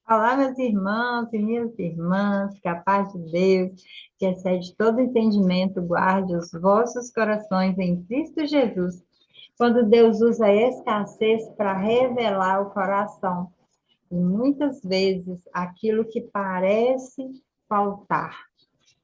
Olá, meus irmãos e minhas irmãs, que a paz de Deus, que excede todo entendimento, guarde os vossos corações em Cristo Jesus. Quando Deus usa a escassez para revelar o coração, e muitas vezes aquilo que parece faltar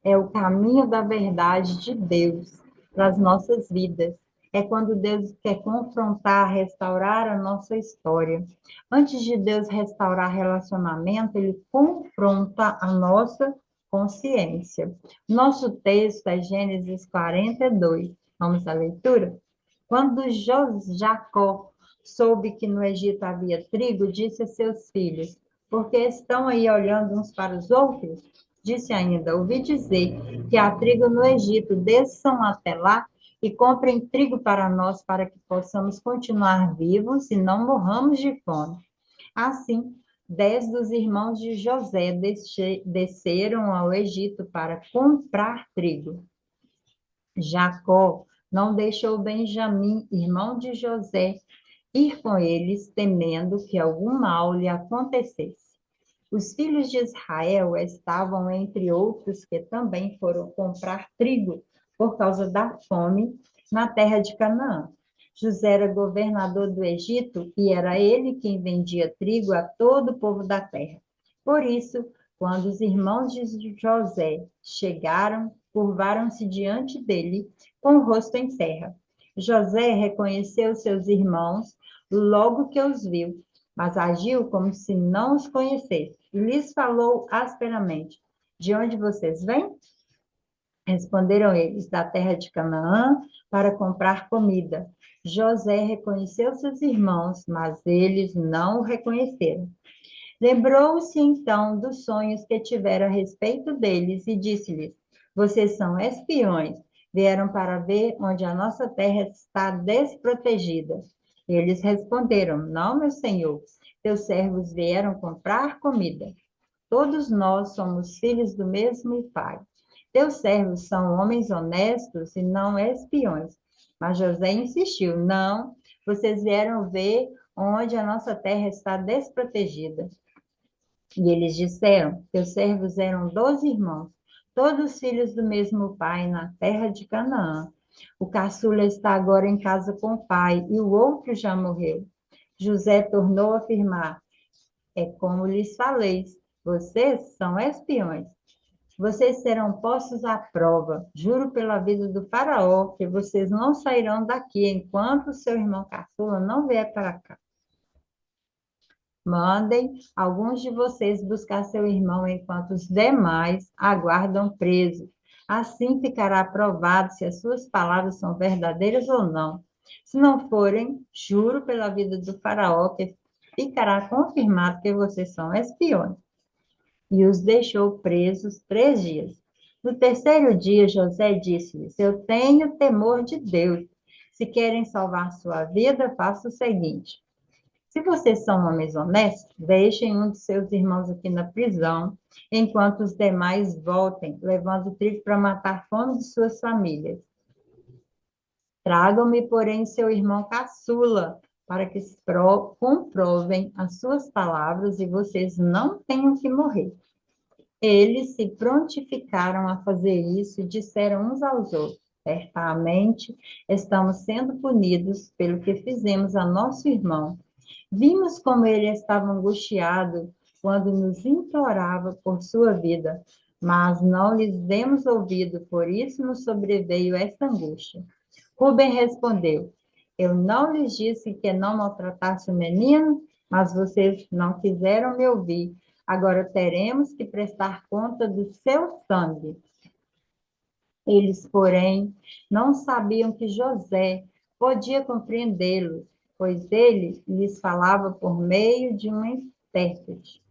é o caminho da verdade de Deus para as nossas vidas. É quando Deus quer confrontar, restaurar a nossa história. Antes de Deus restaurar relacionamento, ele confronta a nossa consciência. Nosso texto é Gênesis 42. Vamos à leitura? Quando Jacó soube que no Egito havia trigo, disse a seus filhos: Porque estão aí olhando uns para os outros? Disse ainda: Ouvi dizer que há trigo no Egito, desçam até lá e comprem trigo para nós, para que possamos continuar vivos e não morramos de fome. Assim, 10 dos irmãos de José desceram ao Egito para comprar trigo. Jacó não deixou Benjamim, irmão de José, ir com eles, temendo que algum mal lhe acontecesse. Os filhos de Israel estavam entre outros que também foram comprar trigo por causa da fome na terra de Canaã. José era governador do Egito e era ele quem vendia trigo a todo o povo da terra. Por isso, quando os irmãos de José chegaram, curvaram-se diante dele com o rosto em terra. José reconheceu seus irmãos logo que os viu, mas agiu como se não os conhecesse e lhes falou asperamente: De onde vocês vêm? Responderam eles: Da terra de Canaã, para comprar comida. José reconheceu seus irmãos, mas eles não o reconheceram. Lembrou-se então dos sonhos que tivera a respeito deles e disse-lhes: Vocês são espiões, vieram para ver onde a nossa terra está desprotegida. Eles responderam: Não, meu senhor, teus servos vieram comprar comida. Todos nós somos filhos do mesmo pai. Teus servos são homens honestos e não espiões. Mas José insistiu: Não, vocês vieram ver onde a nossa terra está desprotegida. E eles disseram: Teus servos eram 12 irmãos, todos filhos do mesmo pai, na terra de Canaã. O caçula está agora em casa com o pai, e o outro já morreu. José tornou a afirmar: É como lhes falei, vocês são espiões. Vocês serão postos à prova. Juro pela vida do faraó que vocês não sairão daqui enquanto o seu irmão caçula não vier para cá. Mandem alguns de vocês buscar seu irmão enquanto os demais aguardam presos. Assim ficará provado se as suas palavras são verdadeiras ou não. Se não forem, juro pela vida do faraó que ficará confirmado que vocês são espiões. E os deixou presos 3 dias. No terceiro dia, José disse-lhes: Eu tenho temor de Deus. Se querem salvar sua vida, faça o seguinte: se vocês são homens honestos, deixem um de seus irmãos aqui na prisão, enquanto os demais voltem, levando trigo para matar a fome de suas famílias. Tragam-me, porém, seu irmão caçula, para que comprovem as suas palavras e vocês não tenham que morrer. Eles se prontificaram a fazer isso e disseram uns aos outros: Certamente estamos sendo punidos pelo que fizemos a nosso irmão. Vimos como ele estava angustiado quando nos implorava por sua vida, mas não lhes demos ouvido, por isso nos sobreveio esta angústia. Rubem respondeu: Eu não lhes disse que não maltratasse o menino, mas vocês não quiseram me ouvir. Agora teremos que prestar conta do seu sangue. Eles, porém, não sabiam que José podia compreendê-los, pois ele lhes falava por meio de um intérprete.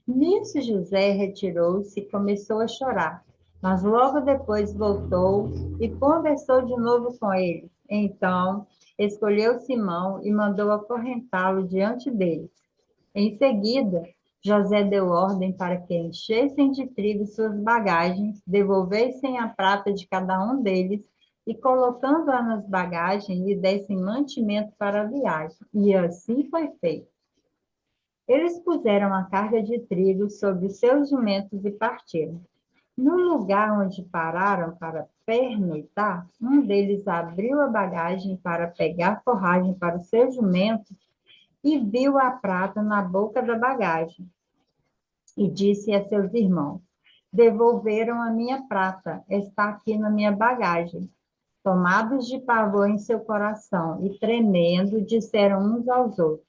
Nisso, José retirou-se e começou a chorar, mas logo depois voltou e conversou de novo com eles. Então, escolheu Simão e mandou acorrentá-lo diante deles. Em seguida, José deu ordem para que enchessem de trigo suas bagagens, devolvessem a prata de cada um deles e, colocando-a nas bagagens, lhe dessem mantimento para a viagem. E assim foi feito. Eles puseram a carga de trigo sobre seus jumentos e partiram. No lugar onde pararam para pernoitar, um deles abriu a bagagem para pegar forragem para o seu jumento e viu a prata na boca da bagagem. E disse a seus irmãos: Devolveram a minha prata, está aqui na minha bagagem. Tomados de pavor em seu coração e tremendo, disseram uns aos outros: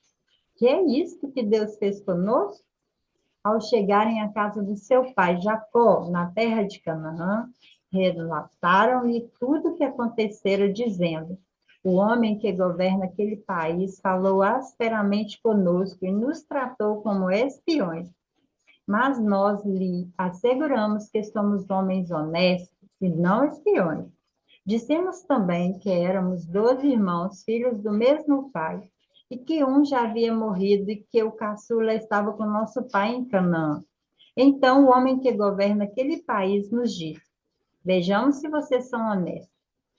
Que é isto que Deus fez conosco? Ao chegarem à casa do seu pai Jacó, na terra de Canaã, relataram-lhe tudo o que acontecera, dizendo: O homem que governa aquele país falou asperamente conosco e nos tratou como espiões. Mas nós lhe asseguramos que somos homens honestos e não espiões. Dissemos também que éramos 12 irmãos, filhos do mesmo pai, e que um já havia morrido e que o caçula estava com nosso pai em Canaã. Então o homem que governa aquele país nos disse: Vejamos se vocês são honestos.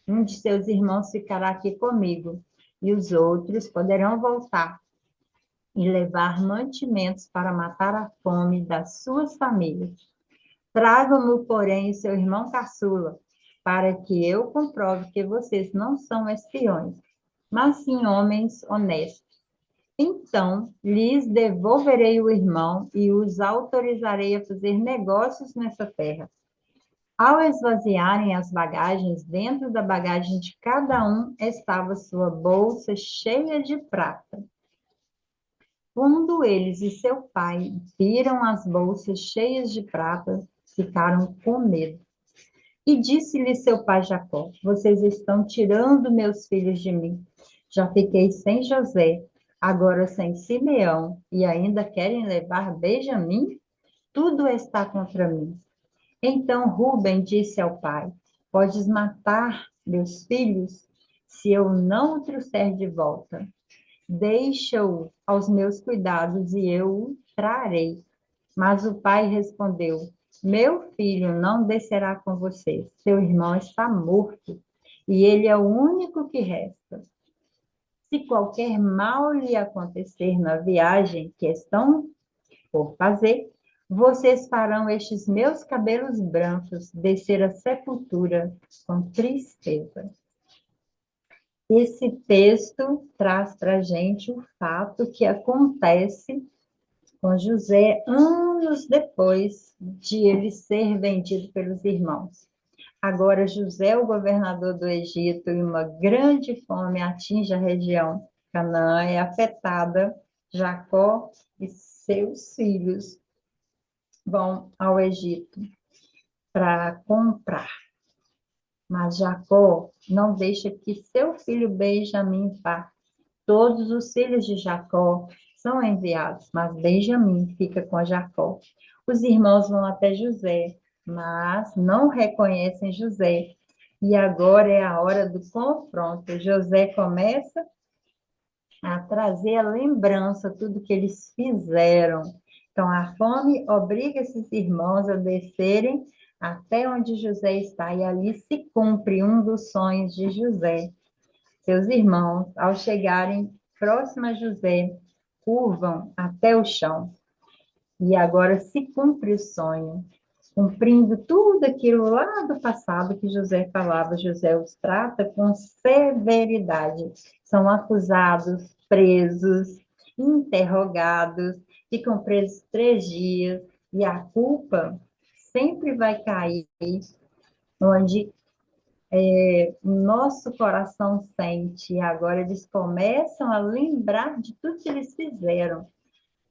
Um de seus irmãos ficará aqui comigo, e os outros poderão voltar e levar mantimentos para matar a fome das suas famílias. Tragam-me, porém, o seu irmão caçula, para que eu comprove que vocês não são espiões, mas sim homens honestos. Então lhes devolverei o irmão e os autorizarei a fazer negócios nessa terra. Ao esvaziarem as bagagens, dentro da bagagem de cada um estava sua bolsa cheia de prata. Quando eles e seu pai viram as bolsas cheias de prata, ficaram com medo. E disse-lhe seu pai Jacó: Vocês estão tirando meus filhos de mim. Já fiquei sem José, agora sem Simeão, e ainda querem levar Benjamim? Tudo está contra mim. Então Ruben disse ao pai: Podes matar meus filhos se eu não o trouxer de volta. Deixa-o aos meus cuidados e eu o trarei. Mas o pai respondeu: Meu filho não descerá com você. Seu irmão está morto e ele é o único que resta. Se qualquer mal lhe acontecer na viagem que estão por fazer, vocês farão estes meus cabelos brancos descer à sepultura com tristeza. Esse texto traz para a gente o fato que acontece com José anos depois de ele ser vendido pelos irmãos. Agora, José, o governador do Egito, e uma grande fome atinge a região. Canaã é afetada. Jacó e seus filhos vão ao Egito para comprar. Mas Jacó não deixa que seu filho Benjamim vá. Todos os filhos de Jacó são enviados, mas Benjamim fica com Jacó. Os irmãos vão até José, mas não reconhecem José. E agora é a hora do confronto. José começa a trazer a lembrança, tudo que eles fizeram. Então, a fome obriga esses irmãos a descerem até onde José está, e ali se cumpre um dos sonhos de José. Seus irmãos, ao chegarem próximo a José, curvam até o chão. E agora se cumpre o sonho, cumprindo tudo aquilo lá do passado que José falava. José os trata com severidade. São acusados, presos, interrogados, ficam presos 3 dias, e a culpa sempre vai cair onde o nosso coração sente. E agora eles começam a lembrar de tudo que eles fizeram.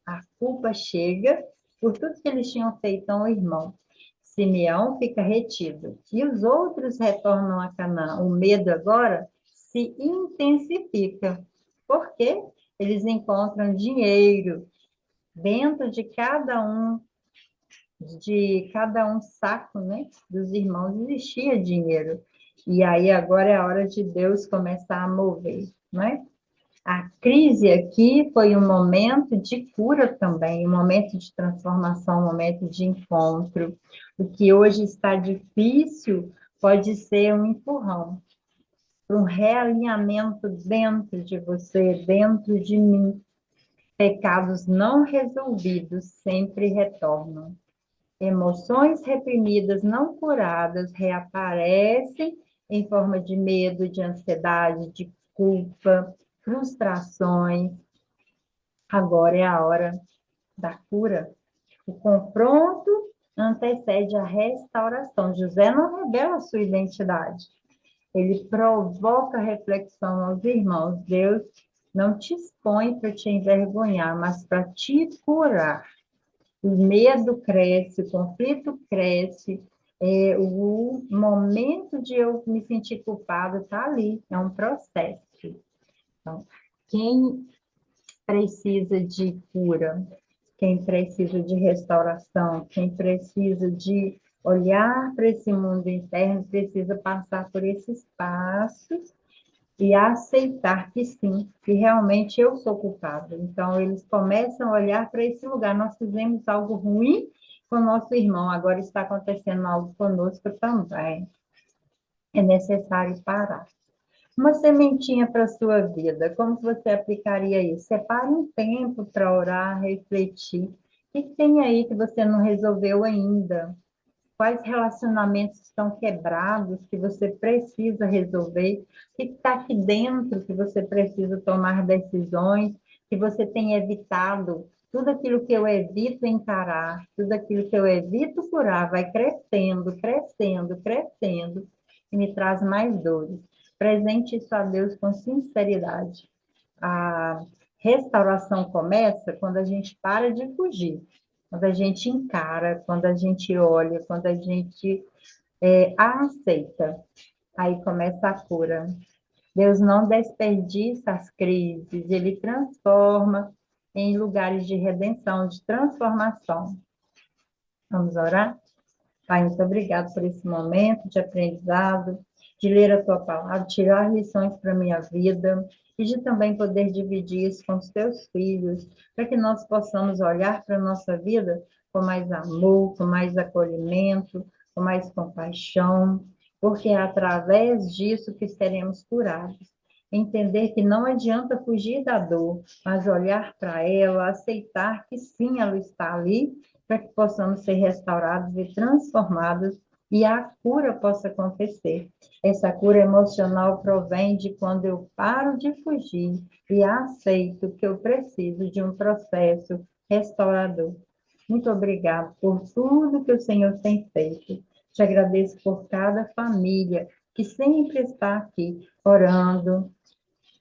A culpa chega por tudo que eles tinham feito ao irmão. Simeão fica retido e os outros retornam a Canaã. O medo agora se intensifica, porque eles encontram dinheiro dentro de cada um saco, né, dos irmãos existia dinheiro. E aí agora é a hora de Deus começar a mover, né? A crise aqui foi um momento de cura também, um momento de transformação, um momento de encontro. O que hoje está difícil pode ser um empurrão para um realinhamento dentro de você, dentro de mim. Pecados não resolvidos sempre retornam. Emoções reprimidas não curadas reaparecem em forma de medo, de ansiedade, de culpa, frustrações. Agora é a hora da cura. O confronto antecede a restauração. José não revela a sua identidade. Ele provoca reflexão aos irmãos. Deus não te expõe para te envergonhar, mas para te curar. O medo cresce, o conflito cresce, o momento de eu me sentir culpado está ali, é um processo. Então, quem precisa de cura, quem precisa de restauração, quem precisa de olhar para esse mundo interno, precisa passar por esses passos e aceitar que sim, que realmente eu sou culpado. Então, eles começam a olhar para esse lugar. Nós fizemos algo ruim com o nosso irmão, agora está acontecendo algo conosco também. É necessário parar. Uma sementinha para a sua vida, como que você aplicaria isso? Separe um tempo para orar, refletir. O que tem aí que você não resolveu ainda? Quais relacionamentos estão quebrados que você precisa resolver? O que está aqui dentro que você precisa tomar decisões, que você tem evitado? Tudo aquilo que eu evito encarar, tudo aquilo que eu evito curar, vai crescendo, crescendo, crescendo e me traz mais dores. Presente isso a Deus com sinceridade. A restauração começa quando a gente para de fugir, quando a gente encara, quando a gente olha, quando a gente a aceita. Aí começa a cura. Deus não desperdiça as crises, Ele transforma em lugares de redenção, de transformação. Vamos orar? Pai, muito obrigado por esse momento de aprendizado, de ler a tua palavra, tirar lições para a minha vida e de também poder dividir isso com os teus filhos, para que nós possamos olhar para a nossa vida com mais amor, com mais acolhimento, com mais compaixão, porque é através disso que seremos curados. Entender que não adianta fugir da dor, mas olhar para ela, aceitar que sim, ela está ali para que possamos ser restaurados e transformados e a cura possa acontecer. Essa cura emocional provém de quando eu paro de fugir e aceito que eu preciso de um processo restaurador. Muito obrigada por tudo que o Senhor tem feito. Te agradeço por cada família que sempre está aqui orando,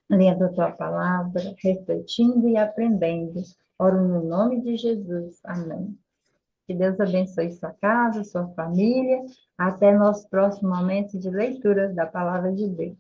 lendo a tua palavra, refletindo e aprendendo. Oro no nome de Jesus. Amém. Que Deus abençoe sua casa, sua família. Até nosso próximo momento de leitura da palavra de Deus.